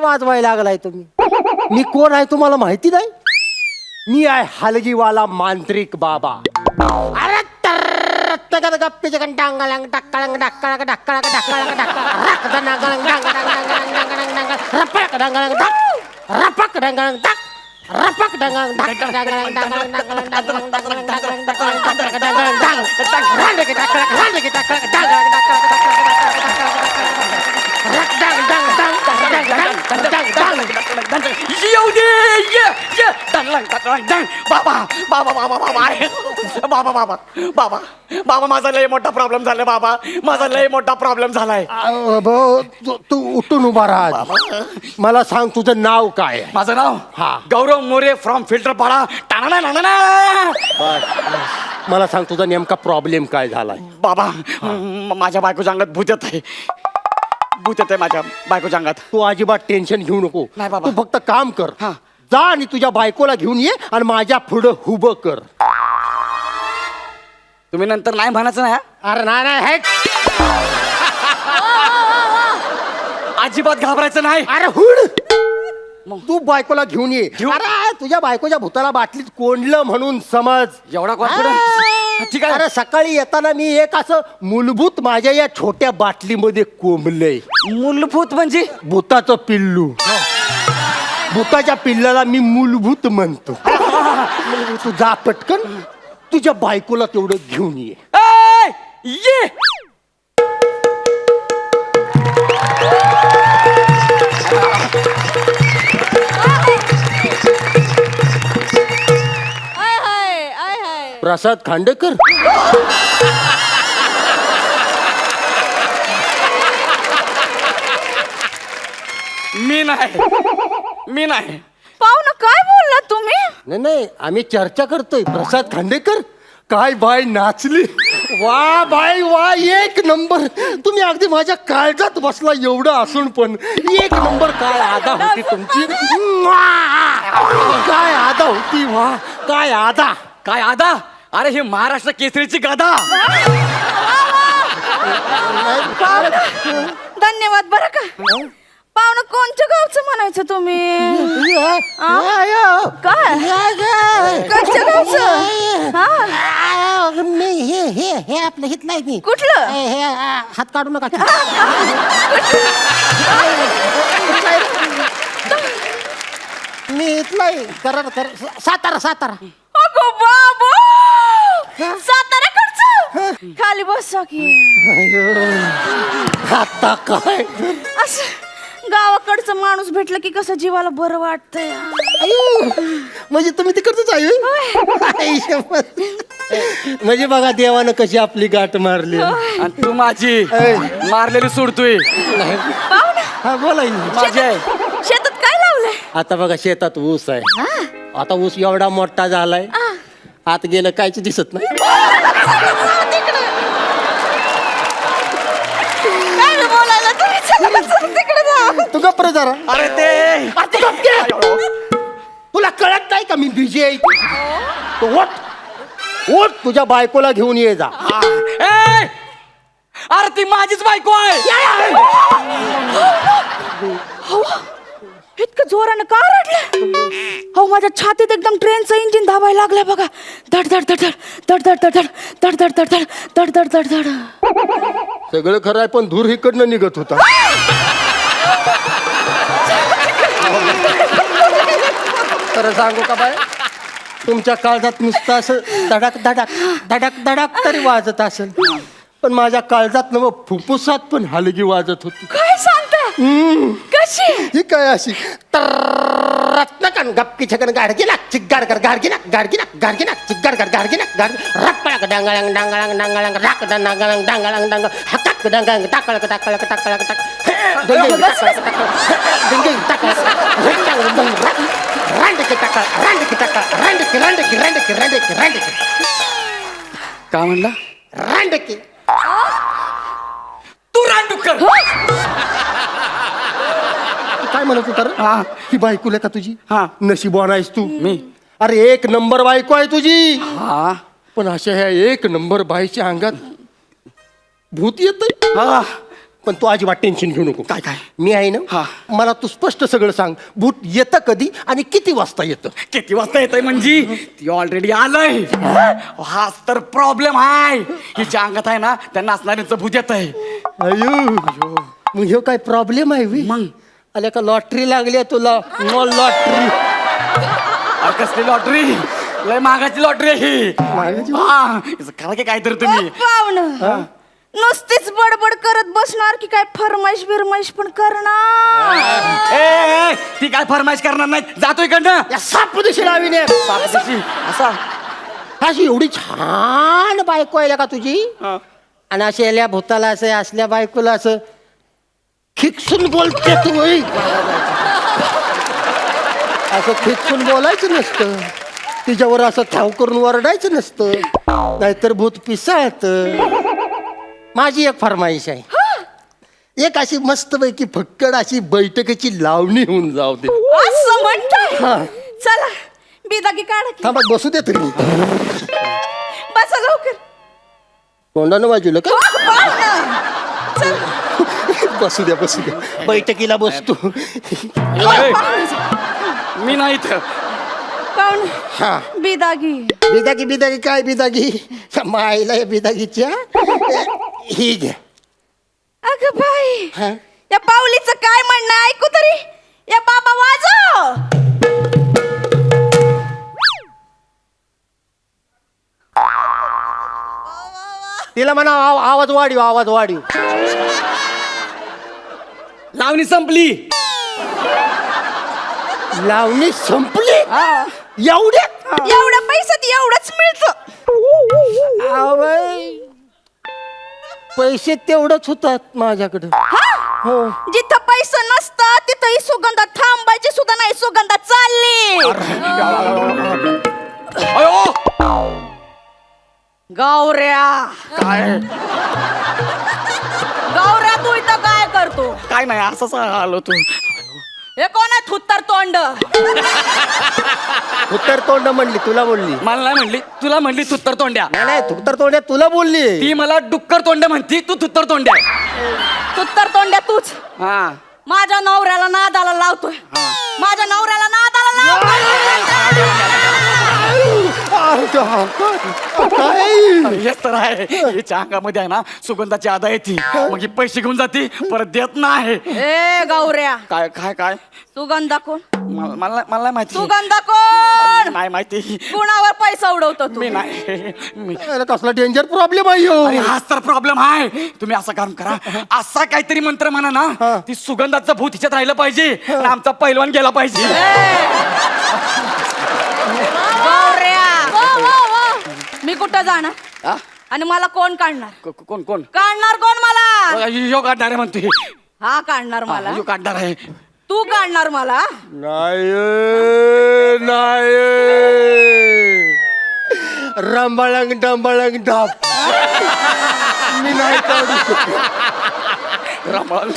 वाजवायला लागलाय तुम्ही? मी कोण आहे तुम्हाला माहिती नाही? मी आहे हलगीवाला मांत्रिक बाबा. अरे तर गप्पी जगन डांगळंग डक्कळंग डक्कळंग डक्कळंग डक्कळंग डक्कळंग रक डांगळंग डांगळंग डांगळंग डांगळंग डांगळंग रपक डांगळंग डक रपक डांगळंग डक रपक डांगळंग डक डांगळंग डांगळंग डांगळंग डांगळंग डांगळंग डांगळंग डांगळंग डांगळंग डांगळंग रांडे की डक्कळंग रांडे की डक्कळंग डांगळंग येऊ दे ये ये डंगलंग डंगलंग डंग बाबा बाबा बाबा बाबा अरे बाबा बाबा बाबा बाबा माझा लय मोठा प्रॉब्लेम झाला बाबा माझा लय मोठा प्रॉब्लेम झालाय. भाऊ, तू उठून उभा राहा. मला सांग तुझं नाव काय आहे? माझं नाव हा. गौरव मोरे फ्रॉम फिल्टरपाडा टाणा नाणा. मला सांग तुझा नेमका प्रॉब्लेम काय झालाय? बाबा माझ्या बायकोच्या अंगात भूत येत आहे. भूत येत आहे माझ्या बायकोच्या अंगात. तू अजिबात टेन्शन घेऊ नको. नाही बाबा. तू फक्त काम कर. हा. जा आणि तुझ्या बायकोला घेऊन ये आणि माझ्या पुढं उभं कर. तुम्ही नंतर नाही म्हणायचं ना. अरे नाही हेट. अजिबात घाबरायचं नाही. अरे हुड. तू बायकोला घेऊन ये. अरे तुझ्या बायकोच्या भूताला बाटलीत कोंडलं म्हणून समज. एवढा कॉन्फिडन्स? ठीक आहे. अरे सकाळी येताना मी एक असं मूलभूत माझ्या या छोट्या बाटलीमध्ये कोंबलंय. मूलभूत म्हणजे भूताचं पिल्लू. भूताच्या पिल्लाला मी मूलभूत म्हणतो. तू जा पटकन तुझ्या बायकोला तेवढं घेऊन ये. ए, ये प्रसाद खांडेकर. मी नाही मी नाही. पाहुणं काय बोलला तुम्ही? नाही नाही आम्ही चर्चा करतोय. प्रसाद खांडेकर काय बाय नाचली. वा बाय वा एक नंबर. तुम्ही अगदी माझ्या काळजात बसला एवढं असून पण एक नंबर. काय आदा होती तुमची. काय आदा होती. वा काय आदा. काय आदा. अरे हे महाराष्ट्र केसरीची गादा. धन्यवाद बरं का. पाहुणं कोणत्या गावचं म्हणायचं तुम्ही? काय कोणत्या गावचं? हा मी हे आपलं हितलं आहे मी. कुठलं? हे हात काढू नका. मी इथलं आहे. सातारा सातारा. अगो बाबा साताऱ्याकडचं. खाली बसा की. आता काय असं गावाकडचं माणूस भेटलं की कसं जीवाला बरं वाटतंय. म्हणजे तुम्ही तिकडच आहे. म्हणजे बघा देवानं कशी आपली गाठ मारली. आणि तू माझी मारलेली सोडतोय. पाहुणं हा बोला की. माझी आहे. शेतात काय लावलंय? आता बघा शेतात ऊस आहे. आता ऊस एवढा मोठा झालाय आत गेलं कायच दिसत नाही. काय बोलायला तुम्ही? तिकडे जा. तू गप्प रे जरा. अरे ते तुला कळत नाही का मी बिझी आहे. तो ओट तुझ्या बायकोला घेऊन ये जा. ए, अरे ती माझीच बायको आहे. इतकं जोरानं का रडलं? हो माझ्या छातीत एकदम ट्रेनचं इंजिन धावायला लागलं बघा. धड धड धड धड धड धड धड धड धड धड धड धड धड धड. सगळं खरं आहे पण धूर इकडनं निघत होता. खरं सांगू का बाय तुमच्या काळजात नुसतं असं धडक धडक धडक धडक तरी वाजत असेल पण माझ्या काळजात न फुफ्फुसात पण हलगी वाजत होती. काय सांगता? कशी? ही काय अशी रत्नकन गप्पी छकन गाडगिना चिग्गाड कर गाडगिना गाडगिना गाडगिना चिग्गाड कर गाडगिना गाड रप्पळक डांगळंग डांगळंग डांगळंग राक डांगळंग डांगळंग डांग हकक डांगळंग टाकळक टाकळक टाकळक टाक डिंग टाकळक रांडकी टाकळ रांडकी टाकळ रांडकी रांडकी रांडकी रांडकी रांडकी. काय म्हणला? रांडकी. तू रांडुकर. काय म्हणत होता रे? हा. ही बायको का तुझी? हा. नशीबवान आहेस तू. मी? अरे एक नंबर बायको आहे तुझी. हा. पण अशा ह्या एक नंबर बाईच्या अंगात भूत येत. हा. पण तू अजिबात टेन्शन घेऊ नको. काय काय? मी आहे ना. हा. मला तू स्पष्ट सगळं सांग. भूत येतं कधी आणि किती वाजता येतं? किती वाजता येतंय म्हणजे ती ऑलरेडी आलंय. हाच तर प्रॉब्लेम आहे. हिच्या अंगात आहे ना त्या नाचणाऱ्यांचं भूत येत आहे. अयो मग ह्यो काय प्रॉब्लेम आहे बी? मग आल्या का लॉटरी लागली आहे तुला? No lottery. कसली लॉटरी? लय महागाची लॉटरी आहे ही. महागाची? हा, हिचं करा की काहीतरी तुम्ही. पाहुणं नुसतीच बडबड करत बसणार की काय फरमाईश बिरमाईश पण करणार? ए, ती काय फरमाईश करणार नाही. जातो इकडनं. या सापदिशी लावीने सापशीची. असा अशी एवढी छान बायको आहे का तुझी? आणि अशी आल्या भूताला असं असल्या बायकोला असं खिकसून बोलते तू होय. असं खिकसून बोलायचं नसतं. तिच्यावर असं ठाव करून वरडायचं नसतं, नाहीतर भूत पिसाळत. माझी एक फरमाईश आहे. एक अशी मस्तपैकी फक्कड अशी बैठकीची लावणी होऊन जाऊ दे. असं म्हणताय? हा. चला बिदागी काढा की. थांबा बसू दे तरी. बसा लवकर. तोंडानं बाजूला का? पाहुणं, चला. बसू द्या बैठकीला बसतो. मी नाही इथं. पाहुणं, हा. बिदागी. बिदागी काय बिदागी? मायला या बिदागीच्या ही घ्या. अगं बाई, हा? या पाऊलीचं काय म्हणणं आहे? ऐकू तरी. या बाबा वाजव. तिला म्हणा आवाज वाढीव आवाज वाढीव. लावणी संपली. लावणी संपली एवढ्यात? एवढ्या पैशात एवढंच मिळतं. आवय, पैसे तेवढंच होतात माझ्याकडं. हो. जिथं पैसा नसतं तिथं ही सुगंधा थांबायची सुद्धा नाही. सुगंधा चालली. अयो गौऱ्या, काय गौऱ्या तू इथं काय करतो? काय नाही असंच आलो तू. हे कोण आहे थुत्तर तोंड? उत्तर तोंड म्हणली तुला बोलली? मला नाही म्हणली, तुला म्हणली तुत्तर तोंड्या. नाही उत्तर तोंड तुला बोलली. ती मला डुक्कर तोंड्या म्हणती, तू तुत्तर तोंड्या. थुत्तर तोंड्या तूच. हा माझ्या नवऱ्याला नादाला लावतोय. माझ्या नवऱ्याला नादाला लावतोय. काय हेच तर आहे. हिच्या अंगामध्ये आहे ना सुगंधाची आदा येते. मग ही पैसे घेऊन जाते, परत देत नाही. ए गौऱ्या, काय काय काय सुगंधा कोण? मला नाही माहिती. सुगंधा कोण? नाही माहिती. कुणावर पैसा उडवतो तू? मी नाही. मी कसला डेंजर प्रॉब्लेम आहे ह्यो. अरे हाच तर प्रॉब्लेम आहे. तुम्ही असं काम करा, असा काहीतरी मंत्र म्हणा ना, ती सुगंधाचं भूत हिच्यात राहिलं पाहिजे आणि आमचा पैलवान गेला पाहिजे. गौऱ्या, मी कुठं जाणार हा? आणि मला कोण काढणार? कोण कोण काढणार कोण मला? यो काढणार आहे म्हणते. हा काढणार मला. यो काढणार आहे. तू काढणार मला? नाही रंबाळंग डंबाळंग डाब. मी नाही काढू शकत. रमण.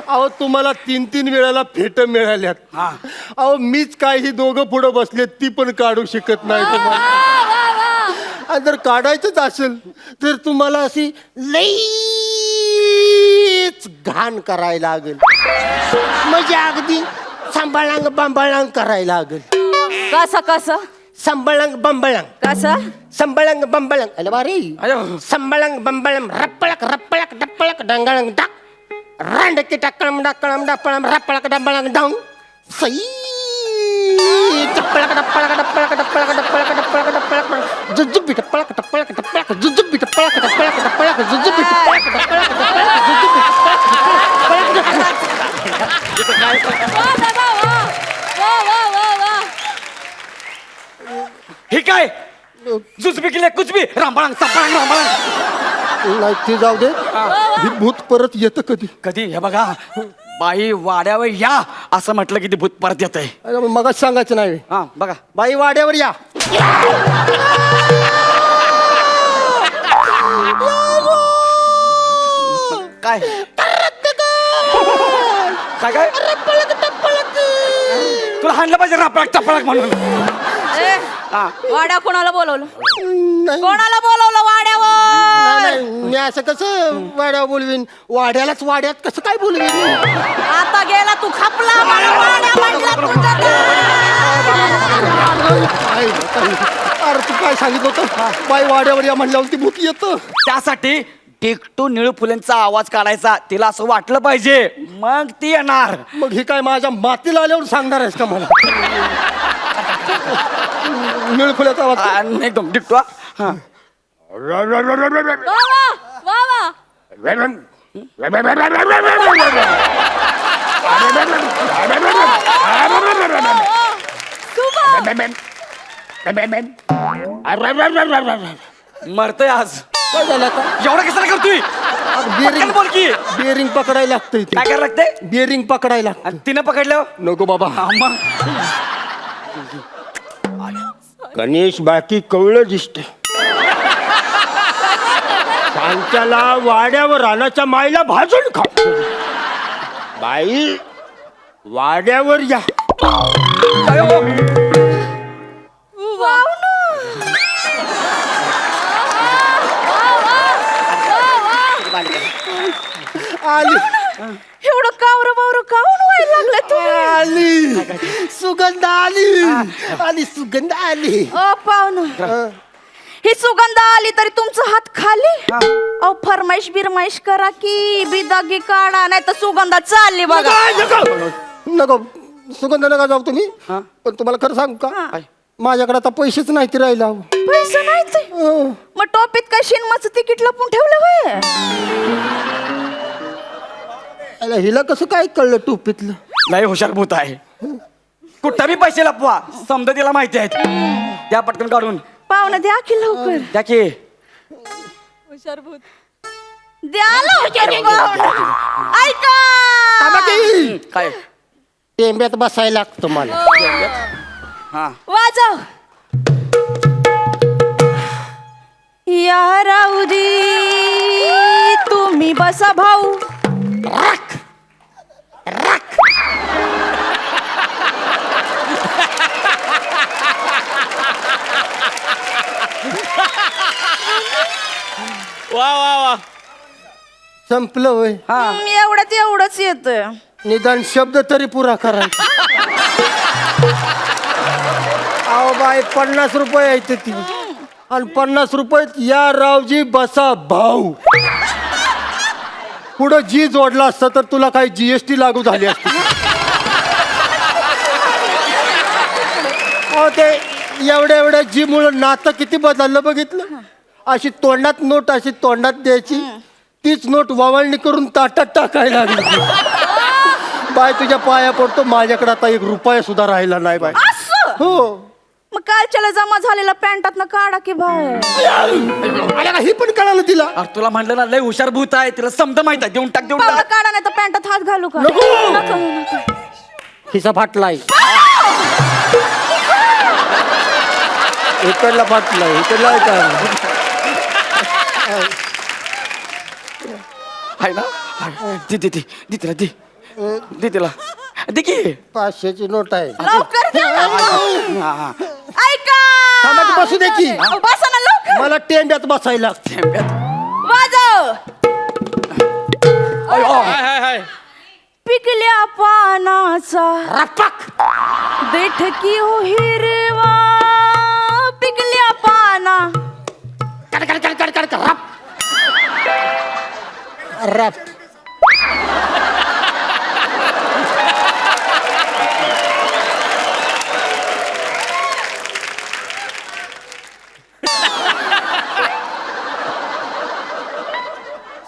अहो तुम्हाला 3 वेळाला फेट मिळाल्यात. हा. अहो मीच काय ही दोघं पुढं बसलेत ती पण काढू शकत नाही तुम्हाला. आणि जर काढायचंच असेल तर तुम्हाला अशी लईच घाण करायला लागेल. म्हणजे अगदी सांभाळांग बांबाळांग करायला लागेल. कसं कसं? संबळंग बंबळंग. कसं? संबळंग बंबळंग. अरे बारे. अयो. संबळंग बंबळम रप्पळक रप्पळक डप्पळक डंगळंग डाक रांडकी टाकळम डाकळम डापळम रप्पळक डंबळंग डांग सई टप्पळक डप्पळक डप्पळक डप्पळक डप्पळक डप्पळक डप्पळक जुजुबी टप्पळक टप्पळक टप्पळक जुजुबी टप्पळक टप्पळक टप्पळक जुजुबी टप्पळक टप्पळक टप्पळक जुजुबी हे काय जुजबी केले कुचबी रामबाळांग सापळांग रामबाळांग. नाही ते जाऊ दे. ही भूत परत येतं कधी? कधी हे बघा, बाई वाड्यावर या असं म्हटलं की ते भूत परत येत आहे. मगच सांगायचं नाही. हा बघा. बाई वाड्यावर या. काय काय काय तुला हाणलं पाहिजे रापळक टपळक म्हणून. ए, हा. वाड्या कोणाला बोलवलं? नाही कोणाला बोलवलं वाड्यावर? नाही, मी असं कसं वाड्या बोलवीन, वाड्यालाच वाड्यात कसं काय बोलवीन? आता गेला तू खपला मला वाड्या म्हटला तुझं अरे तू काय सांगितलं होतं बाई वाड्यावर या म्हणल्यावर ती भूत येतं. त्यासाठी टिकटू निळू फुलेंचा आवाज काढायचा, तिला असं वाटलं पाहिजे, मग ती येणार. मग हे काय माझ्या मातीला आल्यावर सांगणार आहेस का मला? निळफुल्याचा आवाज. एकदम टिकटू हा. हा. वा वा वा वा मरतय आज. काय झालं आता? एवढं कशाला करतोय? पटकन बोल की. बिअरिंग पकडायला लागतंय ते. काय करायला लागतंय? बिअरिंग पकडायला लागतं. आणि तिनं पकडलं नको बाबा. मग गणेश बाकी कवळं दिसते. सांच्याला वाड्यावर रानाच्या माईला भाजून खा. बाई वाड्यावर या. आली एवढं कावर बावर काऊन व्हायला लागलं तू? आली सुगंध आली. आली सुगंध आली. ओ पाहुणं, ही सुगंध आली तरी तुमचा हात खाली. अहो फरमाईश बिरमाईश करा की बिदागी काढा, नाही तर सुगंधा चालली बघा. नको सुगंध नका जाऊ तुम्ही. पण तुम्हाला खरं सांगू का, माझ्याकडे आता पैसेच नाही ते राहिला. पैसे नाही ते मग टोपीत काय शिनमाचं तिकीट लपून ठेवलं होय? अरे हिला कसं काय कळलं टोपीतलं? लय हुशार भूत आहे. कुठं बी पैसे लपवा, समजा तिला माहिती आहेत. त्या पटकन काढून पाहुणं द्या की लवकर. द्या की. द्या लवकर पाहुणं. ऐका काय टेंब्यात बसायला लागतं मला. हा वाजव. या राऊदी तुम्ही बसा भाऊ. वा वा वा. संपलं होय. एवढ्यात एवढंच येत. निदान शब्द तरी पुरा करायचा. अहो बाई 50 रुपये आहेत ती, आणि 50 रुपयात या रावजी बसा भाऊ. पुढं जी जोडला असता तर तुला काही GST लागू झाली असती. अहो ते एवढ्या जी मुळे नातं किती बदललं बघितलं. अशी तोंडात नोट अशी तोंडात द्यायची, तीच नोट वावळणी करून ताटात टाकायला लागली. बाय तुझ्या पाया पडतो, माझ्याकडे आता 1 रुपया सुद्धा राहिला नाही बाय. हो मग कालच्याला जमा झालेला पॅन्टात ना काढा की बाहेर. आला का ही पण कळालं तिला. अरे तुला म्हटलं ना लय हुशार भूत आहे, तिला समजा माहित आहे. देऊन टाक देऊन पाहुणं टाक. काढा नाही तर पॅन्टात हात घालू का? नको. नको, नको. खिसा फाटलाय. इकडला फाटलाय, इकडला का आहे ना. दे दे दे दे तिला दे दे तिला दे की. 500ची नोट आहे. लवकर द्या ना. हा, हा. ऐका थांबा की बसू दे की. अहो, बसा ना लवकर. मला टेंब्यात बसायला लागतं. वाजव. अयो. पिकल्या पानाचा बैठकी हो हिरवा. पिकल्या पाना रॅप.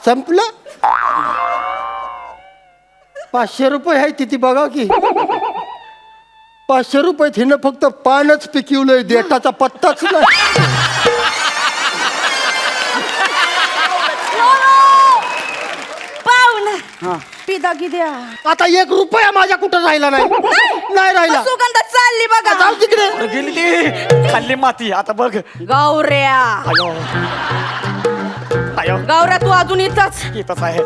संपलं. 500 रुपये आहे तिथे बघा की. 500 रुपये हिनं फक्त पानच पिकवलंय, देठाचा पत्ताच नाही. पाहुणं पिदागी द्या. आता 1 रुपया माझ्या कुठं राहिला नाही. नाही राहिला. सुगंध चालली बघा. जाऊ तिकडे. गेली ती खाल्ली माती. आता बघ. गौऱ्या अयो अयो. गौऱ्या तू अजून इथंच. इथंच आहे.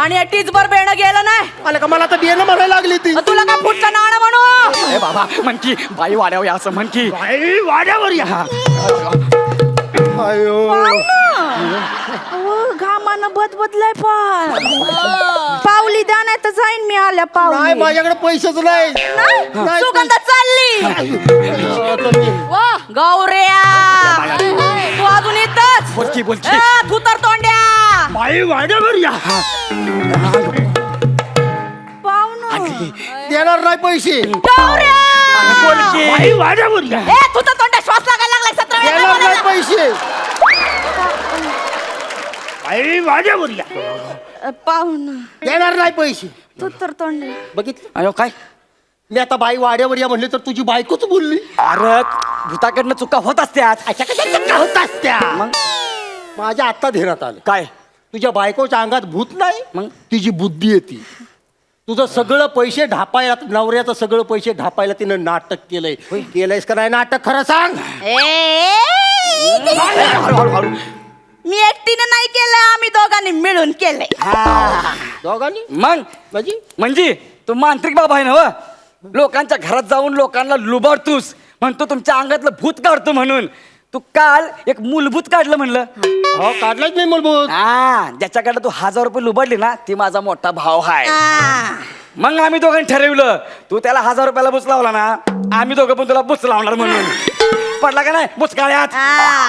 आणि टीचभर बेणं गेलं नाही. आलं का मला तर बियाणं म्हणायला लागली ती. मग तुला का फुटका नाणं म्हणू? ए बाबा म्हण की बाई वाड्यावर या असं म्हण की. बाई वाड्यावर या. हा. अयो पाहुणं. घामानं बदलय पण पावली द्या नाही तर जाईन मी आल्या नाही पावली माझ्याकडे पैसेच नाही नाही, सुगंधा चालली वा गौऱ्या तू अजून येतच बोलची बोलची तू तर तोंड्या बाई वाड्यावर या पाहुणं देणार नाही पैसे गौऱ्या बोलची बाई वाड्यावर या ए तू तर तोंड्या श्वास लागायला लागला 17 वेळा देणार नाही बोलायला. पैसे बाई वाड्यावर या पाहुणं देणार नाही पैसे तू तर तोंड्या बघितलं अयो काय मी आता बाई वाड्यावर या म्हणले तर तुझी बायकोच बोलली अरे भूताकडनं चुका होत असत्यात अशा कशा चक्का होतात त्या मग माझ्या आता ध्येयात आलं काय तुझ्या बायकोच्या अंगात भूत नाही मग? तिची बुद्धी येते तुझं सगळं पैसे ढापायला नवऱ्याचं सगळं पैसे ढापायला तिनं नाटक केलंय केलंयस का नाही नाटक खरं सांग हळू हळू मी एकटीने नाही केलंय आम्ही दोघांनी मिळून केलंय दोघांनी मग म्हणजे तू मांत्रिक बाबा आहे ना व? लोकांच्या घरात जाऊन लोकांना लुबाडतोस म्हणतो तुमच्या अंगातलं भूत काढतो म्हणून तू काल एक मूलभूत काढलं म्हणलं हो काढलाच नाही मूलभूत हा ज्याच्याकडे तू 1000 रुपये लुबाडली ना ती माझा मोठा भाव आहे मग आम्ही दोघांनी ठरवलं तू त्याला 1000 रुपयाला बुच लावला ना आम्ही दोघं पण तुला बुच लावणार म्हणून पडला का नाही बुचकाळ्यात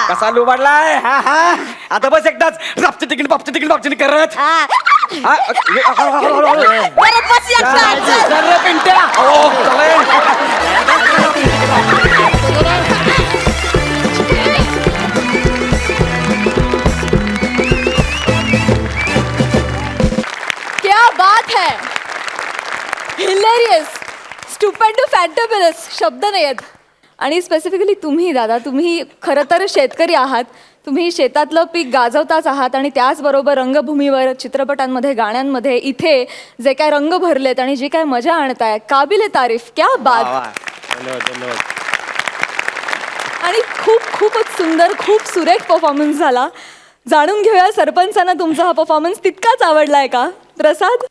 कसा लुबाडलाय हा हा आता बस एकदाच रापची तिकीट करत हा, हळू, हळू, हळू, हळू. बरं, बस एकटाच. जरा पिंट्या. ओ, चालेल. क्या बात है हिलेरियस स्टुपेंडो फॅन्टॅबलस शब्द नाही आहेत आणि स्पेसिफिकली तुम्ही दादा तुम्ही खरं तर शेतकरी आहात तुम्ही शेतातलं पीक गाजवताच आहात आणि त्याचबरोबर रंगभूमीवर चित्रपटांमध्ये गाण्यांमध्ये इथे जे काय रंग भरलेत आणि जी काय मजा आणताय काबिल तारीफ क्या बात आणि खूपच सुंदर खूप सुरेख परफॉर्मन्स झाला जाणून घेऊया सरपंचांना तुमचा हा परफॉर्मन्स तितकाच आवडलाय का प्रसाद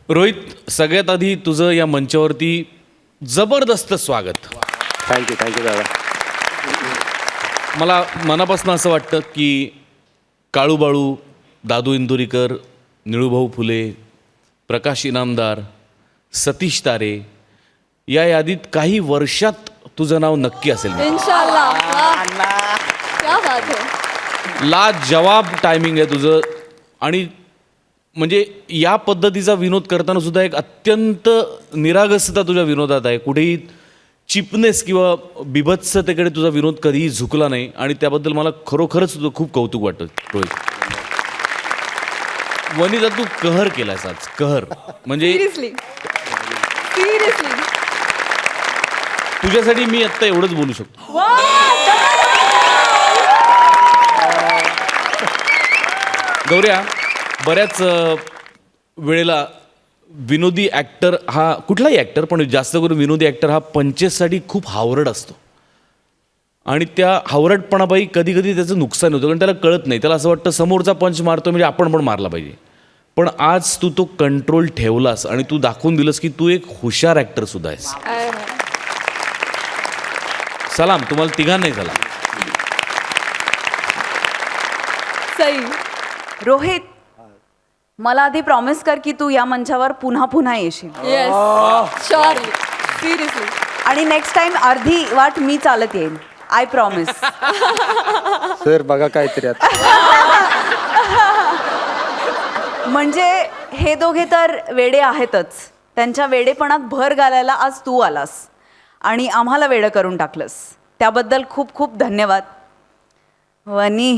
रोहित सगळ्यात आधी तुझं या मंचावरती जबरदस्त स्वागत थँक्यू दादा मला मनापासून असं वाटतं की काळूबाळू दादू इंदुरीकर निळूभाऊ फुले प्रकाश इनामदार सतीश तारे या यादीत काही वर्षात तुझं नाव नक्की असेल इंशाल्लाह क्या बात है लाजवाब टायमिंग आहे तुझं आणि म्हणजे या पद्धतीचा विनोद करताना सुद्धा एक अत्यंत निरागसता तुझ्या विनोदात आहे कुठेही चिपनेस किंवा बिभत्सतेकडे तुझा विनोद कधीही झुकला नाही आणि त्याबद्दल मला खरोखरच तुझं खूप कौतुक वाटतं रोहित वनिता तू कहर केलास आज कहर म्हणजे सिरियसली तुझ्यासाठी मी आत्ता एवढंच बोलू शकतो गौऱ्या बऱ्याच वेळेला विनोदी ॲक्टर हा कुठलाही ॲक्टर पण जास्त करून विनोदी ॲक्टर हा पंचेससाठी खूप हावरट असतो आणि त्या हावरटपणापायी कधी कधी त्याचं नुकसान होतं कारण त्याला कळत नाही त्याला असं वाटतं समोरचा पंच मारतो म्हणजे आपण पण मारला पाहिजे पण आज तू तो कंट्रोल ठेवलास आणि तू दाखवून दिलंस की तू एक हुशार ॲक्टर सुद्धा आहेस सलाम तुम्हाला तिघांनाही सलाम सई रोहित मला आधी प्रॉमिस कर की तू या मंचावर पुन्हा पुन्हा येशील येस शॉर्ली सिरियसली आणि नेक्स्ट टाइम अर्धी वाट मी चालत येईन आय प्रॉमिस सर बघा काहीतरी आता म्हणजे हे दोघे तर वेडे आहेतच त्यांच्या वेडेपणात भर घालायला आज तू आलास आणि आम्हाला वेडं करून टाकलंस त्याबद्दल खूप खूप धन्यवाद वनी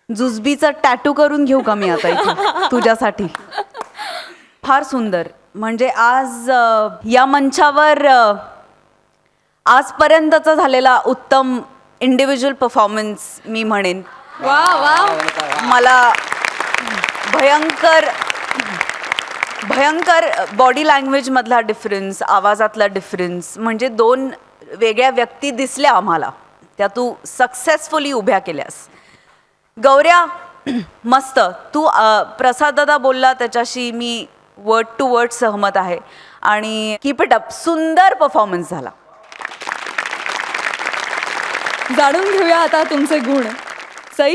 जुजबीचा टॅटू करून घेऊ का मी आता इथे तुझ्यासाठी फार सुंदर म्हणजे आज या मंचावर आजपर्यंतचा झालेला उत्तम इंडिव्हिज्युअल परफॉर्मन्स मी म्हणेन वा वा मला भयंकर बॉडी लँग्वेजमधला डिफरन्स आवाजातला डिफरन्स म्हणजे दोन वेगळ्या व्यक्ती दिसल्या आम्हाला त्या तू सक्सेसफुली उभ्या केल्यास गौऱ्या मस्त तू प्रसाद दादा बोलला त्याच्याशी मी वर्ड टू वर्ड सहमत आहे आणि कीप इट अप सुंदर परफॉर्मन्स झाला जाणून घेऊया आता तुमचे गुण सई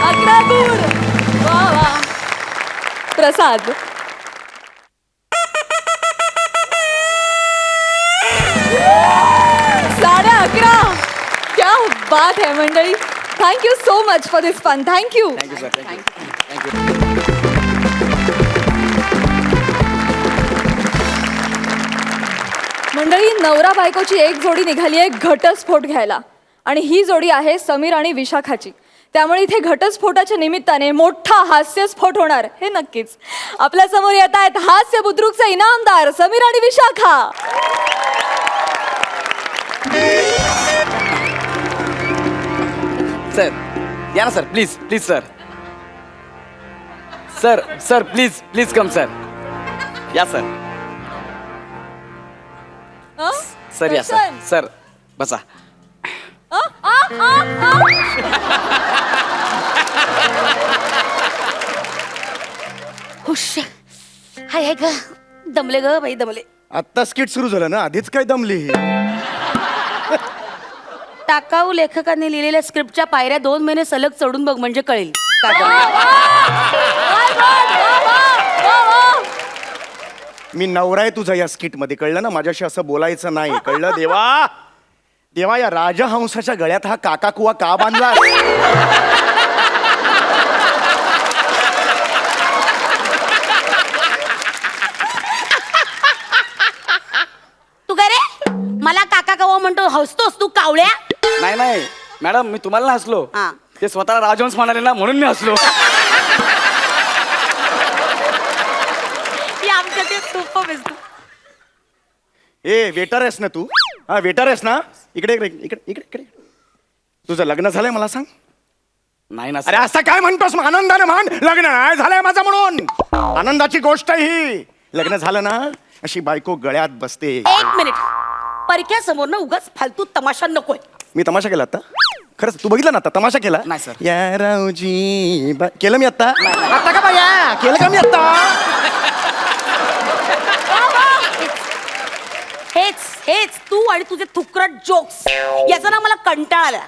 11 गुण. वा वा. प्रसाद 11.5. क्या बात है मंडळी. Thank you so much for this fun. Thank you. Thank you sir thank you. मंडळी, नवरा बायकोची एक जोडी निघाली आहे घटस्फोट घ्यायला आणि ही जोडी आहे समीर आणि विशाखाची. त्यामुळे इथे घटस्फोटाच्या निमित्ताने मोठा हास्यस्फोट होणार हे नक्कीच. आपल्या समोर येत आहेत हास्य बुद्रुकचे इनामदार समीर आणि विशाखा. सर या ना sir please please sir sir sir please please come sir या सर हं? सर या सर दर्शन. सर बसा. हुश. हाय हाय ग दमले ग बाई दमले. आत्ता स्किट सुरू झालं ना, आधीच काय दमली ही. टाकाऊ लेखकांनी लिहिलेल्या स्क्रिप्टच्या पायऱ्या 2 महिने सलग चढून बघ म्हणजे कळेल. मी नवरा आहे तुझा या स्किट मध्ये, कळलं ना. माझ्याशी असं बोलायचं नाही, कळलं. देवा देवा, या राजहंसाच्या गळ्यात हा काका कुवा का बांधला. तू काय रे मला काका कवा म्हणतो, हसतोस तू कावळ्या. नाही नाही मॅडम मी तुम्हाला नाही हसलो. हा. ते स्वतःला राजहंस म्हणाले ना म्हणून मी हसलो. ही आमच्या ते superb आहेस तू. ए वेटर आहेस ना तू. हा वेटर आहेस ना. इकडे इकडे इकडे इकडे इकडे. तुझं लग्न झालंय मला सांग. नाही ना अरे सर. असं काय म्हणतोस मग, आनंदाने म्हण. लग्न नाही झालंय माझं म्हणून. आनंदाची गोष्ट आहे ही. लग्न झालं ना अशी बायको गळ्यात बसते. 1 मिनिट परक्या समोर ना उगाच फालतू तमाशा नकोय. मी तमाशा केला आता. खरंच तू बघितलं ना आता तमाशा केला. नाही, सर. या रावजी केलं मी आता. आता का बाया केलं का मी आता. हेच हेच तू आणि तुझे थुकरट जोक्स याचा ना मला कंटाळा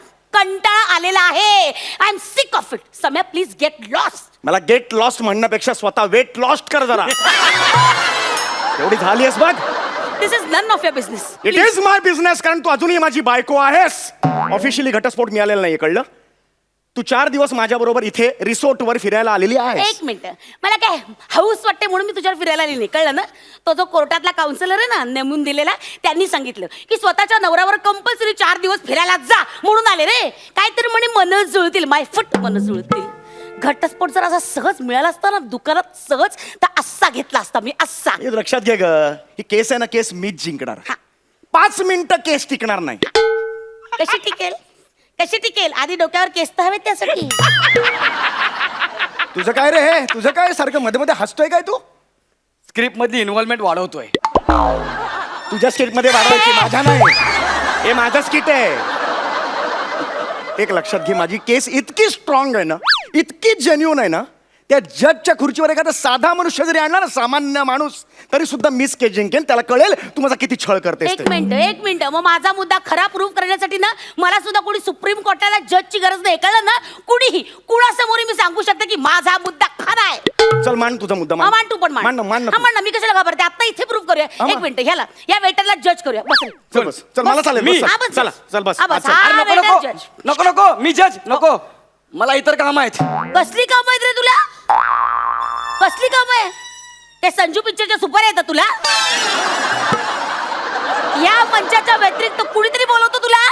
आलेला आहे. I am sick of it. Samya please get lost. मला गेट लॉस्ट म्हणण्यापेक्षा स्वतः वेट लॉस्ट कर जरा. एवढी झाली आहेस बघ. This is none of your business. It is my business, कारण तू अजूनही माझी बायको आहेस. ऑफिशियली घटस्फोट मिळालेला नाही, कळलं. तू 4 दिवस माझ्या बरोबर इथे रिसोर्टवर फिरायला आलेली आहेस. 1 मिनिट मला काय हाऊस वाटते म्हणून मी तुझ्यावर फिरायला आली नाही, कळलं ना. तो जो कोर्टातला काउन्सिलर आहे ना नेमून दिलेला, त्यांनी सांगितलं की स्वतःच्या नवऱ्यावर कंपल्सरी 4 दिवस फिरायला जा म्हणून आले रे. काहीतरी म्हणे मन जुळतील, माय फुट मन जुळतील. घटस्फोट जर असा सहज मिळाला असता ना दुकानात सहज, तर असा घेतला असता मी असा. हे लक्षात घे ग, ही केस आहे ना, केस मीच जिंकणार. हा. 5 मिनिटं केस टिकणार नाही. कशी टिकेल कशी टिकेल. आधी डोक्यावर केस तर हवेत त्यासाठी. तुझं काय रे हे, तुझं काय सारखं मध्ये मध्ये हसतोय काय तू. स्क्रिप्ट मधली इन्व्हॉल्वमेंट वाढवतोय. तुझ्या स्किट मध्ये वाढवायची, माझ्या नाही. हे माझं स्किट आहे. एक लक्षात घे, माझी केस इतकी स्ट्रॉंग आहे ना, इतकी जेन्युन आहे ना, त्या जजच्या खुर्चीवर एखादा साधा मनुष्य जरी आणला ना, सामान्य माणूस, तरी सुद्धा मिस केस जिंकेन. त्याला कळेल तू माझा किती छळ करतेस एक ते. मिनिट मग माझा मुद्दा खरा प्रूव्ह करण्यासाठी ना मला सुद्धा कोणी सुप्रीम कोर्टाला जजची गरज नाही, कळलं ना. कुणीही कुणासमोर मी सांगू शकते की माझा मुद्दा खरा आहे. चल मान तुझा मुद्दा. हा, मान तू पण मान मान ना हा, मान ना. मी कशाला घाबरते. आता इथे प्रूव्ह करूया. हा, 1 मिनिट ह्याला या वेटरला जज करूया. बस रे. चल बस, चल मला चालेल. मी- बस, हा, चल. बस, चला बस. चल बस. हा, बस. चल. हा. अरे नको वेटर नको जज. नको नको मी जज नको. मला इतर काम आहेत. कसली काम आहेत रे तुला. कसली काम आहे. ते संजू पिक्चरच्या सुपर येतात तुला. या मंचाच्या व्यतिरिक्त कुणीतरी बोलवतो तुला.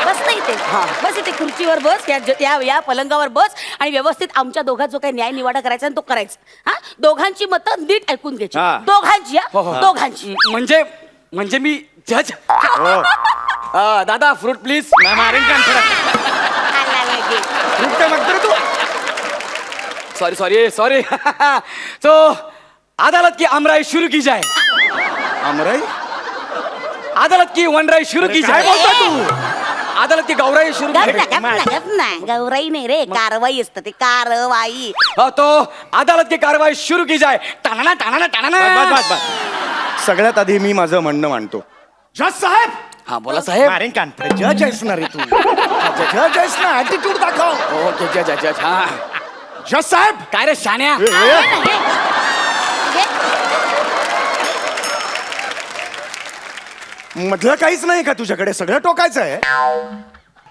बस नाही ते. बस इथे खुर्चीवर बस. या पलंगावर बस आणि व्यवस्थित आमच्या दोघात जो काही न्याय निवाडा करायचा तो करायचा. हा, दोघांची मतं नीट ऐकून घ्यायची. हा. दोघांची. हो, हो. दोघांची. म्हणजे मी जज. हो. दादा फ्रूट प्लीज. मारेन का आला घे. फ्रूट काय मागतो रे तू. सॉरी तो अदालत की अमराई शुरू की जाए. अमराई अदालत की वनराई शुरू की काय जाए. बोलतोय तू. अदालत की गौराई शुरू की जाए. गप ना. गौराई नाही रे, कारवाई असतं ते. कारवाई. तो अदालत की कारवाई शुरू की जाए. टाणा टाणा टाणा. बस. सगळ्यात आधी मी माझं म्हणणं मांडतो. जज साहेब हा बोला साहेब. मारेन कान जज आहेस ना रे तू जज आहेस ना ऍटिट्यूड दाखव. ओके जज जज हा. जज साहेब काय रे शाण्या. मधलं काहीच नाही का तुझ्याकडे सगळं टोकायचं आहे.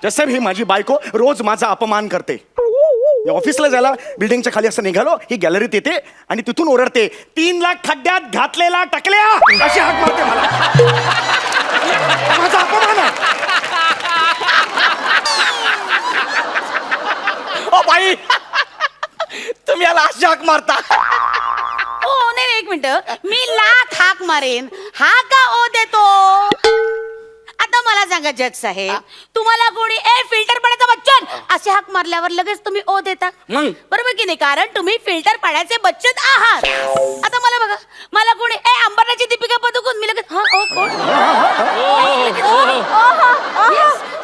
जज साहेब ही माझी बायको रोज माझा अपमान करते. मी ऑफिसला जायला बिल्डिंगच्या खाली असं निघालो ही गॅलरीत येते आणि तिथून ओरडते 3 लाख खड्ड्यात घातलेला टकल्या अशी हाक मारते मला. माझा अपमान आहे. ओ बाई तुम्ही याला अशी हाक मारता. ओ नाही एक मिनिट, मी लाख हाक मारेन, हा का ओ देतो? आता मला सांगा जज साहेब, तुम्हाला कोणी ए फिल्टर पाण्याचा बच्चन असे हाक मारल्यावर लगेच तुम्ही ओ देता मग? बरोबर की नाही? कारण तुम्ही फिल्टर पाण्याचे बच्चन आहात. आता मला बघा, मला कोणी ए अंबरनाथची दीपिका पदुकोण, मी लगेच हा ओ कोण?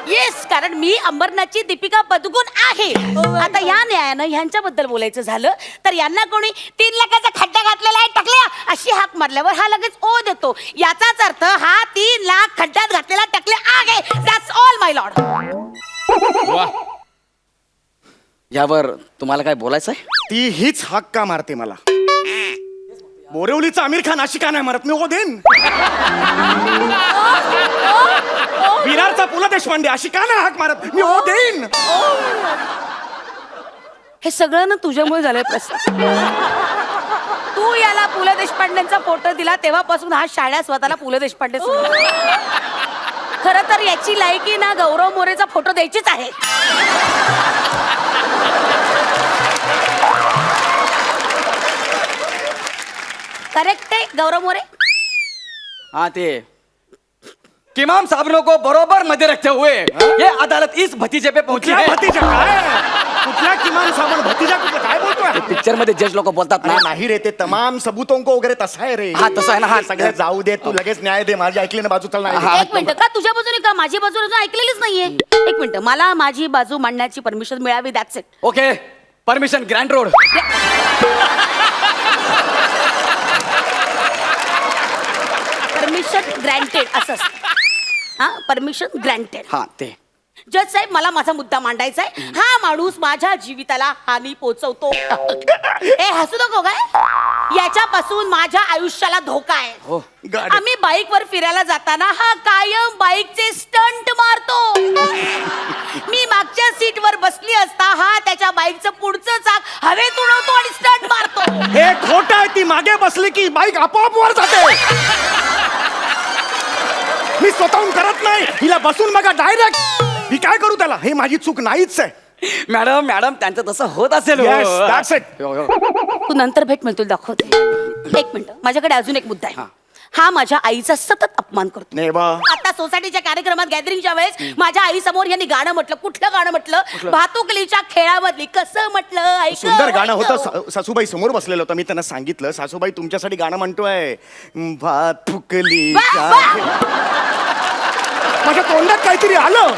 येस, कारण मी अंबरनाथची दीपिका पदुकोण आहे. आता या न्यायानं ह्यांच्याबद्दल बोलायचं झालं तर यांना कोणी 3 लाखाचा खड्डा घातलेला आहे टकल्या अशी हाक मारल्यावर हा लगेच ओ देतो. याचाच अर्थ हा 3 लाख खड्ड्यात घातलेला टकल्या आहे. That's all my Lord. वा. यावर तुम्हाला काय बोलायचं आहे? ती हीच हाक का मारते मला? बोरिवलीचा आमिर खान अशी का नाही मारत? मी ओ देईन. विरारचा पु ल देशपांडे अशी का नाही हाक मारत? मी ओ देईन. हे सगळं ना तुझ्यामुळे झालंय प्रश्न. तू याला पु ल देशपांडेंचा फोटो दिला तेव्हापासून हा शाळा स्वतःला पु ल देशपांडे खर तर याची लायकी ना गौरव मोरेचा फोटो द्यायचीच आहे. करेक्ट आहे गौरव मोरे. हाँ ते किमाम साहबों को बरोबर मध्य रखते हुए ये अदालत इस भतीजे पे पहुंची कुठला है. भतीजा काय? कुठला किमान सामान भतीजा कुठला काय बोलतोय? पिक्चर मध्ये जज लोक बोलतात ना. अरे नाही रे ते तमाम सबूतों को वगैरे तसं आहे रे. हा, तसं आहे ना, हा. सगळं जाऊ दे तू लगेच न्याय दे. माझी ऐकली ना बाजू चल नाही. हा. एक मिनिट, का तुझ्या बाजूने का माझी बाजू अजून ऐकलेलीच नाहीये? एक मिनिट, मला माझी बाजू मांडण्याची परमिशन मिळावी. That's it. Okay permission grand road. Permission granted असं असतं. हा, परमिशन ग्रँटेड. हा ते जज साहेब, मला माझा मुद्दा मांडायचा आहे. हा माणूस माझ्या जीविताला हानी पोहोचवतो. ए हसू नको काय? याच्यापासून माझ्या आयुष्याला धोका आहे. हो. गाडी. आम्ही बाईकवर फिरायला जाताना हा कायम बाईकचे स्टंट मारतो. मी मागच्या सीटवर बसली असता हा त्याच्या बाईकचं पुढचं चाक हवेत उडवतो आणि स्टंट मारतो. हे खोट आहे. ती मागे बसली की बाईक आपोआप वर जाते. मी स्वतःहून करत नाही. हिला बसून बघा डायरेक्ट. मी काय करू त्याला? हे माझी चूक नाहीच आहे. मॅडम मॅडम त्यांचं तसं होत असेल. Yes, that's it. तू नंतर भेट, मिळतो दाखवते. एक मिनिट, माझ्याकडे अजून एक मुद्दा आहे. हा माझ्या आईचा सतत अपमान करतो. नाही बा. आता सोसायटीच्या कार्यक्रमात गॅदरिंगच्या वेळेस माझ्या आई समोर यांनी गाणं म्हटलं. कुठलं गाणं म्हटलं? भातुकलीच्या खेळामधली. कसं म्हटलं? ऐक. सुंदर गाणं होतं. सासूबाई समोर बसलेलं होतं. मी त्यांना सांगितलं सासूबाई तुमच्यासाठी गाणं म्हणतोय. भात फुकली. माझ्या तोंडात काहीतरी आलं.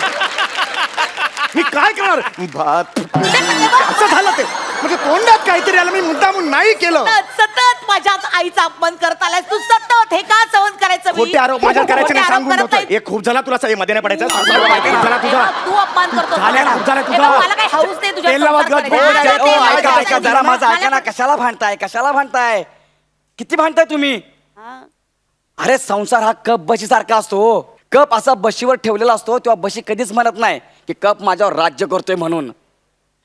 मी काय करणार? भात फुकली. असं झालं ते. म्हणजे तोंडात काहीतरी आलं. मी मुद्दामून नाही केलं. सतत माझ्याच आईचा अपमान करत आलाय तू. सतत हे का सहन करायचं? मी? खोटे आरोप माझ्यावर करायचे नाही खोटे आरोप सांगून करत ठेवतोय. नाही. एक खूप झाला तुला मध्ये नाही पडायचा. खूप झाला तुझा. तू अपमान करतो. झाल्या ना, खूप झाला हे तुझा. बघ, मला काही हाऊस नाही तुझ्या तेल लावत संसार गप करायचा. बोल. माझं तेल ऐका लावायचं. ऐका जरा माझं ऐका ना. मला- कशाला भांडताय? कशाला भांडताय? किती भांडताय तुम्ही? हा. अरे संसार हा कप बशी सारखा असतो. कप असा बशीवर ठेवलेला असतो तेव्हा बशी कधीच म्हणत नाही की कप माझ्यावर राज्य करतोय म्हणून.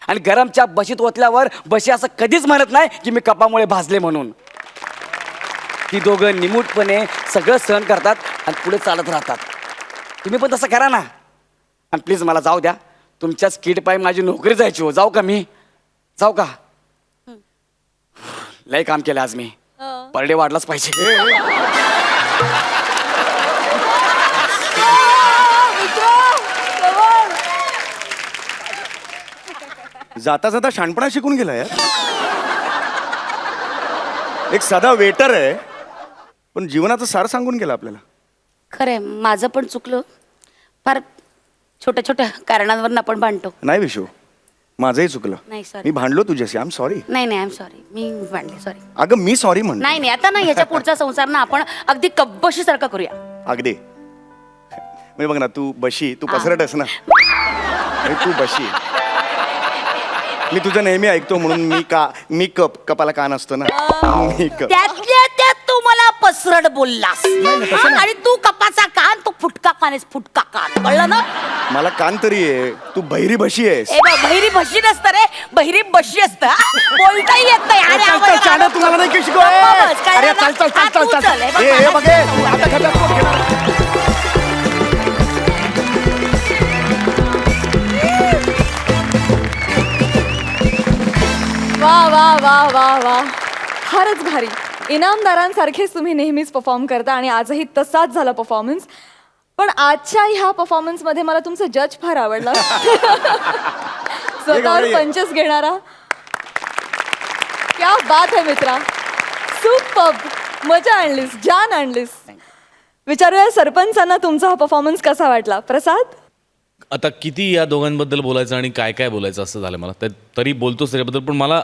आणि गरमच्या बशीत ओतल्यावर बशी असं कधीच म्हणत नाही की मी कपामुळे भाजले म्हणून. ती दोघं निमूटपणे सगळं सहन करतात आणि पुढे चालत राहतात. तुम्ही पण तसं करा ना. आणि प्लीज मला जाऊ द्या. तुमच्या स्किट पायी माझी नोकरी जायची हो. जाऊ का मी? जाऊ का? लय काम केलं आज मी. पर डे वाढलाच पाहिजे. जाता जाता शाणपणा शिकून गेला यार. एक साधा वेटर आहे पण जीवनाचं सार सांगून गेला आपल्याला. खरंय, माझं पण चुकलं. फार छोट्या छोट्या कारणांवर आपण भांडतो. नाही विशू, माझंही चुकलं. नाही, sorry. मी भांडलो तुझ्याशी. I am sorry. नाही नाही, आय एम सॉरी. मी भांडले, सॉरी. अगं मी सॉरी म्हणतो. नाही नाही, आता ना ह्याच्या पुढचा संसार ना आपण अगदी कब्बशी सारखा करूया. अगदी म्हणजे बघ ना तू बशी तू पसरटस ना तू बशी मी तुझं नेहमी ऐकतो म्हणून मी कपाला कान असतो ना मी कप त्यातल्या त्यात तू मला पसरट बोललास आणि तू कपाचा कान तो फुटका कान आहेस, फुटका कान, कळलं ना? मला कान तरी आहे तू बहिरी बशी आहेस ए बघ, बहिरी बशी नसतं रे, बहिरी बशी असतं हा? बोलताही येत नाही. अरे चल, चल, चाणं तुम्हाला नाही की शिकव. बस, काय अरे, झालं? चल, चल, चल, हा, तू चल, चल. हे बघ, ए, हे बघ, ए, तू आता खड्ड्यात कोण गेला? वा वा वा वा वा फारच भारी. इनामदारांसारखेच तुम्ही नेहमीच परफॉर्म करता आणि आजही तसाच झाला परफॉर्मन्स. पण आजच्या ह्या परफॉर्मन्समध्ये मला तुमचं जज फार आवडला. स्वतःवर ये. पंचस घेणारा. क्या बात है मित्रा, सुपर्ब, मजा आणलीस, जान आणलीस. विचारूया सरपंचांना तुमचा हा परफॉर्मन्स कसा वाटला. प्रसाद, आता किती या दोघांबद्दल बोलायचं आणि काय काय बोलायचं असं झालं मला तरी बोलतोच त्याच्याबद्दल. पण मला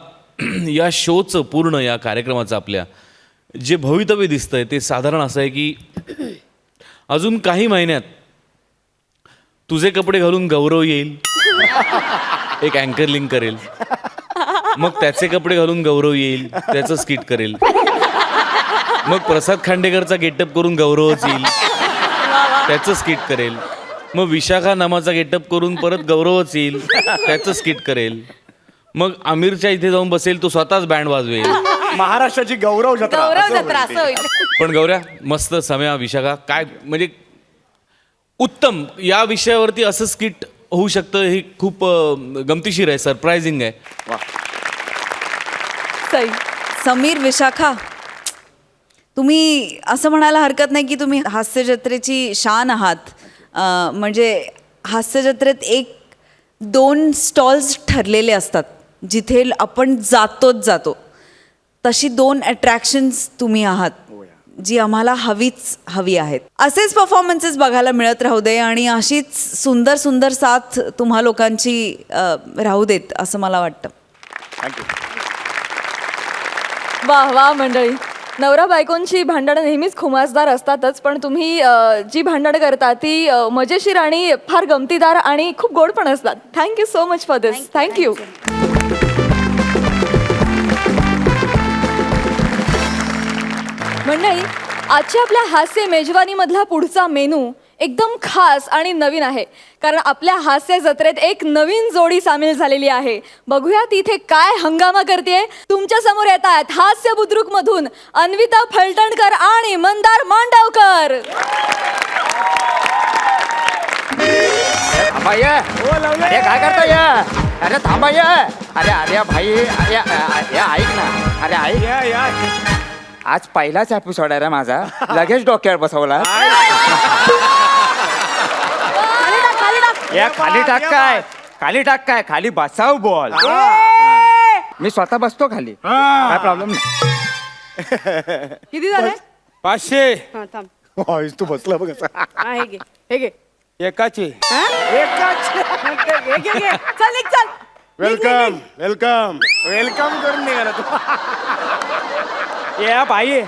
या शोचं पूर्ण या कार्यक्रमाचं आपल्या जे भवितव्य दिसतंय ते साधारण असं आहे की अजून काही महिन्यात तुझे कपडे घालून गौरव येईल, एक अँकर लिंक करेल, मग त्याचे कपडे घालून गौरव येईल, त्याचं स्किट करेल, मग प्रसाद खांडेकरचा गेटअप करून गौरवच येईल, त्याचं स्किट करेल, मग विशाखा नामाचा गेटअप करून परत गौरवच येईल, त्याचं स्किट करेल, मग आमिरच्या इथे जाऊन बसेल, तो स्वतःच बँड वाजवेल. महाराष्ट्राची गौरव जत्रा गौरव असं जत्रा होईल असं ते. होईल. पण गौऱ्या मस्त, सम्या, विशाखा काय म्हणजे उत्तम. या विषयावरती असं स्किट होऊ शकतं हे खूप गमतीशीर आहे, सरप्रायझिंग आहे. सई, समीर, विशाखा, तुम्ही असं म्हणायला हरकत नाही की तुम्ही हास्य जत्रेची शान आहात. म्हणजे हास्य जत्रेत 1-2 स्टॉल्स ठरलेले असतात जिथे आपण जातोच जातो. तशी 2 अट्रॅक्शन्स तुम्ही आहात जी आम्हाला हवी आहेत. असेच परफॉर्मन्सेस बघायला मिळत राहू दे आणि अशीच सुंदर सुंदर साथ तुम्हा लोकांची राहू देत असं मला वाटतं. थँक्यू. वा वा मंडळी, नवरा बायकोंची भांडणं नेहमीच खुमासदार असतातच, पण तुम्ही जी भांडणं करता ती मजेशीर आणि फार गमतीदार आणि खूप गोड पण असतात. Thank you so much for this. Thank you. मंडळी, आजच्या आपल्या हास्य मेजवानीमधला पुढचा मेनू एकदम खास आणि नवीन आहे, कारण आपल्या हास्य जत्रेत एक नवीन जोडी सामील झालेली आहे. बघूया ती इथे काय हंगामा करते. तुमच्या समोर येत आहेत हास्य बुद्रुक मधून अन्विता फलटणकर आणि मंदार मांडवकर. अरे काय करतोय? अरे थांबा ये. अरे भाई, अरे ऐक ना. अरे ऐक, आज पहिलाच एपिसोड आहे रे माझा, लगेच डोक्यावर बसवला. या खाली टाक काय खाली बसाव बोल. मी स्वतः बसतो खाली, काय प्रॉब्लेम नाही. किती झाले? 500 हा, थांब. होयस, तू बसला बघ असा. हा, हे घे, हे घे. एकाची. हा? हे घे, घे. चल निघ, चल. वेलकम वेलकम वेलकम करून निघाला तू. ये बाई,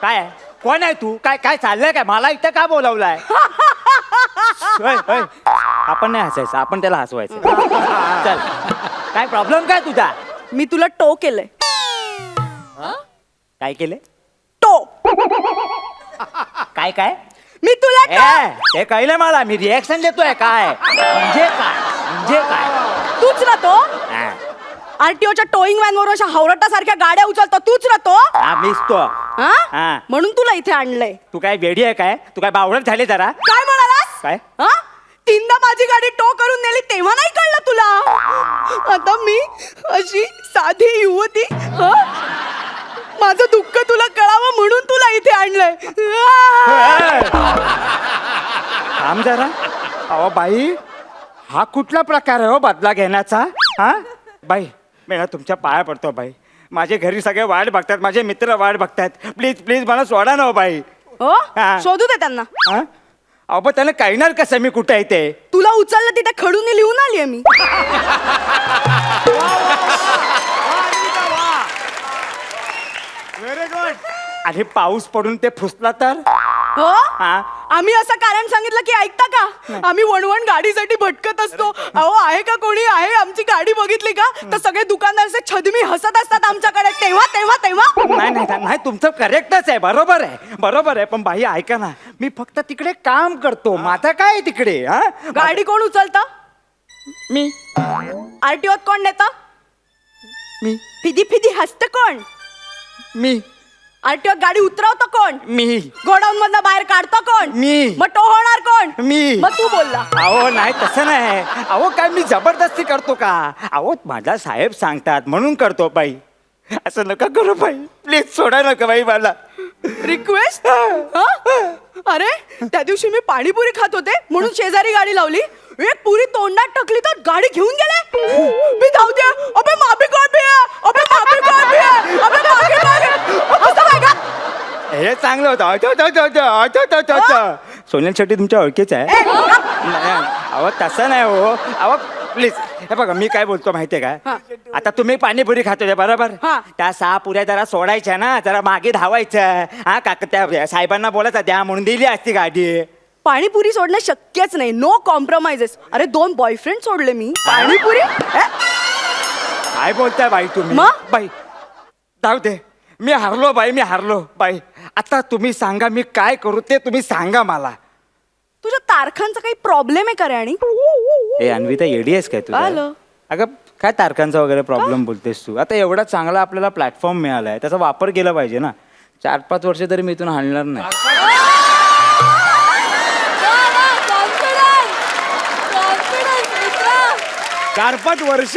काय कोण आहे तू? काय काय चाललंय? काय मला इथं का बोलावलाय? आपण नाही हसायचं, आपण त्याला हसवायचं. चल, काय प्रॉब्लेम काय तुझा? मी तुला टो केलंय. काय केलं? टो. काय काय? मी तुला टो. ते कळलं मला, मी रिएक्शन देतोय. काय म्हणजे काय? तूच ना तो हा. आरटीओच्या टोईंग व्हॅन वर अशा हावरटासारख्या गाड्या उचलतो, तूच ना तो. हा, मीच तो. हा? हा. म्हणून तुला इथे आणलंय. तू काय वेडी आहे काय? तू काय बावळट झाले जरा? काय म्हणालास? काय? हा? 3दा माझी गाडी टो करून नेली तेव्हा नाही कळलं तुला? आता मी अशी साधी युवती, हा? माझं दुःख तुला कळावं म्हणून तुला इथे आणलंय. थांब जरा. अहो बाई, हा कुठला प्रकार आहे हो बदला घेण्याचा? हा बाई, मी ना तुमच्या पाया पडतो बाई. माझे घरी सगळे वाट बघतात, माझे मित्र वाट बघतात. प्लीज प्लीज मला सोडा ना हो बाई. हो, हा. शोधू दे त्यांना. हा? अहो पण त्याला कळणार कसं मी कुठे आहे ते? तुला उचललं तिथे खडून लिहून आलीये मी. Very good. आणि पाऊस पडून ते फुसला तर? हो हा. आम्ही असं कारण सांगितलं की ऐकता का आम्ही वणवण गाडीसाठी भटकत असतो अहो आहे का कोणी आहे आमची गाडी बघितली का तर सगळे दुकानदार असे छदमी हसत असतात आमच्याकडे तेव्हा तेव्हा तेव्हा नाही नाही नाही तुमचं करेक्टच आहे बरोबर आहे पण बाई ऐका ना मी फक्त तिकडे काम करतो माझं काय आहे तिकडे हा गाडी कोण उचलता मी आरटीओत कोण नेता मी फिदी फिदी हसत कोण मी आरटीओत गाडी उतरवतं कोण मी गोडाऊन मधनं बाहेर काढतो कोण मी. मग तो होणार कोण मी. मग तू बोलला अहो नाही तसं नाही अहो काय मी जबरदस्ती करतो का अहो माझा साहेब सांगतात म्हणून करतो बाई असं नका करू बाई प्लीज सोडा नका बाई मला रिक्वेस्ट अरे त्या दिवशी मी पाणीपुरी खात होते म्हणून शेजारी गाडी लावली एक पुरी तोंडात टाकली तर गाडी घेऊन गेले मी धावते अबे माफी कोण भी है अबे माफी कोण भी है अबे मागे मागे असं काय का हे चांगलं होतं सोनल शेट्टी तुमच्या ओळखीच आहे नाही, अहो तसं नाही हो अहो प्लीज हे बघा मी काय बोलतो माहितीये का आता तुम्ही पाणीपुरी खातो बरोबर हा. त्या 6 पुऱ्या जरा सोडायच्या ना जरा मागे धावायचं हा काका त्या साहेबांना बोलायचं द्या म्हणून दिली असती गाडी पाणीपुरी सोडणं शक्यच नाही नो कॉम्प्रोमाइजेस अरे 2 बॉयफ्रेंड सोडले मी पाणीपुरी काय बोलताय बाई तुम्ही मग? बाई जाऊ दे मी हारलो बाई आता तुम्ही सांगा मी काय करू ते तुम्ही सांगा मला तुझ्या तारखांचा काही प्रॉब्लेम आहे का रे आणि ए अन्विता येडी आहेस काय तुझ्या आलं. अगं काय तारखांचा वगैरे प्रॉब्लेम बोलतेस तू आता एवढा चांगला आपल्याला प्लॅटफॉर्म मिळालाय त्याचा वापर केला पाहिजे ना 4-5 वर्ष तरी मी इथून हालणार नाही चार 5 वर्ष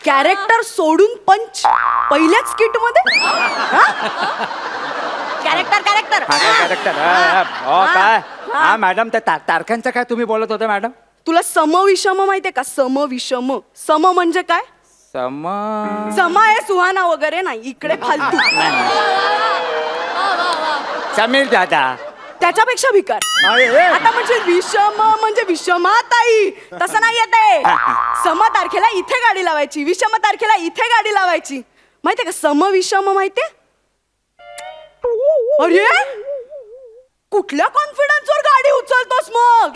कॅरेक्टर सोडून पंच पहिल्याच किट मध्ये कॅरेक्टर हा काय कॅरेक्टर काय हा मॅडम त्या तारखांचं काय तुम्ही बोलत होता मॅडम तुला समविषम माहितीये का समविषम सम म्हणजे काय समा आहे सुहाना वगैरे नाही इकडे फालतू समीर दादा त्याच्यापेक्षा भिकार आता म्हणजे विषम म्हणजे विषमाताई तसं नाही येते सम तारखेला इथे गाडी लावायची विषम तारखेला इथे गाडी लावायची माहितीये का सम विषम माहितीये अरे कुठल्या कॉन्फिडन्सवर गाडी उचलतोस मग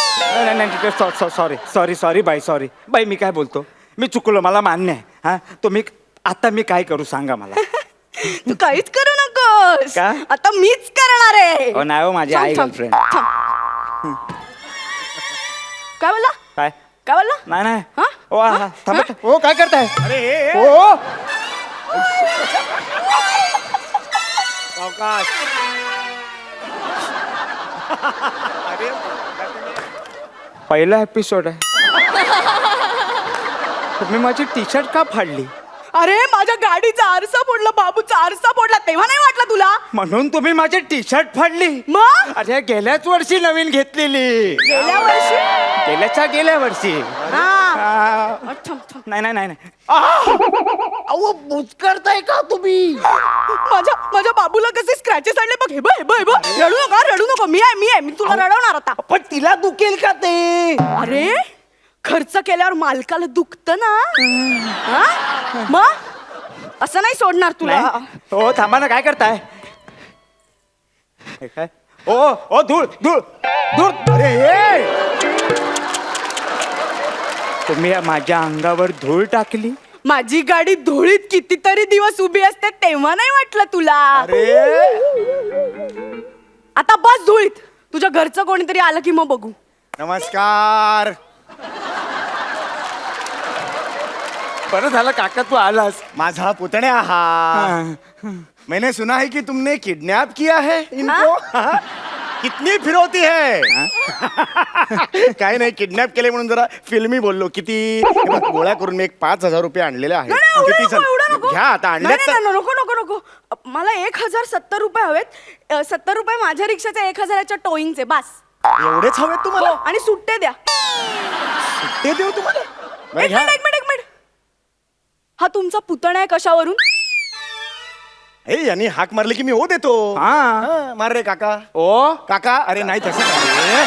सॉरी बाई मी काय बोलतो मी चुकलो मला मान्य आहे हा तुम्ही आता मी काय करू सांगा मला तू काहीच करू नकोस का? आता मीच करणार आहे हो नाही हो माझी आई थांब, गर्लफ्रेंड थांब. काय बोलला काय काय बोलला नाही हा? ओ हा? थांबा हो काय करताय अरे हो अवकाश पहिला एपिसोड आहे तुम्ही माझी टी शर्ट का फाडली अरे माझ्या गाडीचा आरसा फोडला बाबूचा आरसा फोडला तेव्हा नाही वाटला तुला म्हणून तुम्ही माझी टी शर्ट फाडली मग अरे गेल्याच वर्षी नवीन घेतलेली गेल्या वर्षी गेल्या वर्षी हा. थांब, थांब. नाही अहो बुचकरताय का तुम्ही माझ्या बाबूला कसे स्क्रॅचेस आणले बघ हे बघ रडू नको मी आहे मी तुला रडवणार आता पण तिला दुखेल का ते अरे खर्च केल्यावर मालकाला दुखत ना हा? मग असं नाही सोडणार तुला हो थांबा ना काय करताय हे काय ओ धूळ अरे तुम्ही माझ्या अंगावर धूळ टाकली माझी गाडी धुळीत कितीतरी दिवस उभी असते तेव्हा नाही वाटलं तुला आता बस धुळीत तुझ्या घरचं कोणीतरी आलं की मग बघू नमस्कार बरं झालं काका तू आलास माझा पुतण्या हा मैंने सुना है कि तुमने किडनैप किया है इनको हाँ? कितनी फिरवती है काही नाही किडनॅप केले म्हणून जरा फिल्मी बोललो किती हे बघ, गोळा करून मी एक 5,000 रुपये आणलेले आहेत किती एवढं नको. घ्या आता आणले नाही, नाही, नको मला 1,070 रुपये हवेत 70 रुपये माझ्या रिक्षाच्या 1,000च्या टोईंगचे बस एवढेच हवेत तुम्हाला आणि सुट्टे द्या ते देऊ तुम्हाला बरं, एक घ्या. मिनिट हा तुमचा पुतणा आहे कशावरून ए यांनी हाक मारली की मी हो देतो हा. मार रे काका ओ काका अरे नाही तसं नाही.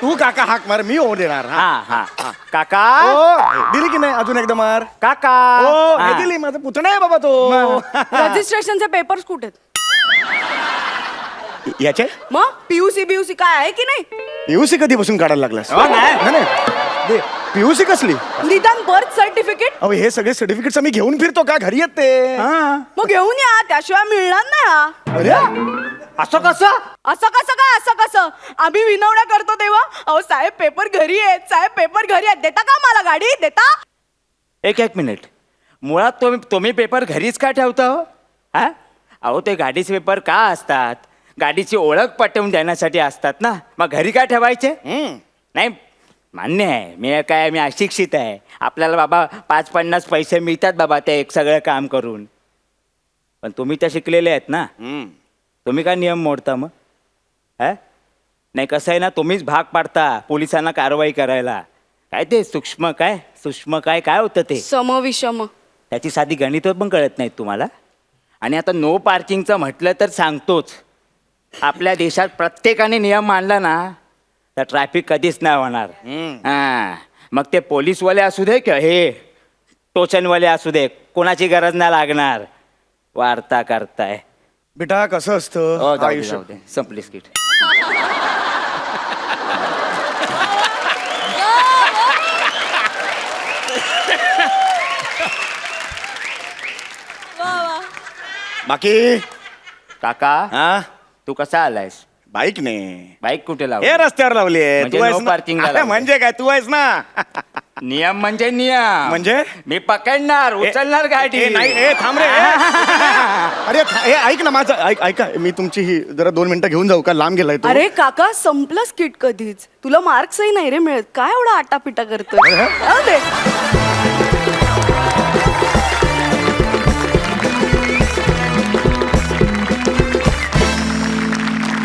तू काका हाक मार मी हो देणार हा. हा काका ओ, दिली की नाही अजून एकदा मार काका हो हे हा. दिली माझा पुतणा आहे बाबा तो रजिस्ट्रेशनचे पेपर्स कुठे आहेत? याचे मग पीयूसी बीयूसी काय आहे की नाही? पीयूसी कधीपासून काढायला लागलास? हो, नाही. नाही पीयूसी कसली? निदान बर्थ सर्टिफिकेट अहो हे सगळे सर्टिफिकेट्स मी घेऊन फिरतो का घरी येत ते? मग घेऊन या, त्याशिवाय मिळणार नाही हा. अरे असं कसं? असं कसं काय, असं कसं? आम्ही विनवण्या करतो तेव्हा अहो साहेब पेपर घरी आहेत, साहेब पेपर घरी आहेत, देता का मला गाडी देता? एक मिनिट, मुळात तुम्ही पेपर घरीच का ठेवता हो? हा अहो ते गाडीचे पेपर का असतात? गाडीची ओळख पटवून देण्यासाठी असतात ना, मग घरी काय ठेवायचे? नाही मान्य आहे, मी अशिक्षित आहे, आपल्याला बाबा 5-50 पैसे मिळतात बाबा ते एक सगळं काम करून, पण तुम्ही तर शिकलेले आहेत ना, तुम्ही काय नियम मोडता मग? हा नाही कसं आहे ना, तुम्हीच भाग पाडता पोलिसांना कारवाई करायला. काय ते सूक्ष्म काय होतं ते? समविषम. त्याची साधी गणितं पण कळत नाहीत तुम्हाला. आणि आता नो पार्किंगचं म्हटलं तर सांगतोच, आपल्या देशात प्रत्येकाने नियम मानला ना तर ट्रॅफिक कधीच नाही होणार. मग ते पोलीसवाले असू दे किंवा हे टोचनवाले असू दे, कोणाची गरज नाही लागणार. वार्ता करताय बेटा कसं असतं आयुष्य. संपली स्किट. बाकी काका हा तू कसा आलायस? बाईक ने बाईक कुठे लावली? हे रस्त्यावर लावली आहे. म्हणजे तू आहेस no ना? parking ला अरे लावली. म्हणजे काय तू आहेस ना? नियम म्हणजे नियम. म्हणजे? मी पकडणार, उचलणार गाडी. ए, नाही ए थांब रे अरे ए, ऐक ना माझं ऐका मी तुमची ही जरा 2 मिनिटं घेऊन जाऊ का? लांब गेलाय तू. अरे काका संपलं स्किट कधीच. तुला मार्क्सही नाही रे मिळत, काय एवढा आटापिटा करतोय? जाऊ दे.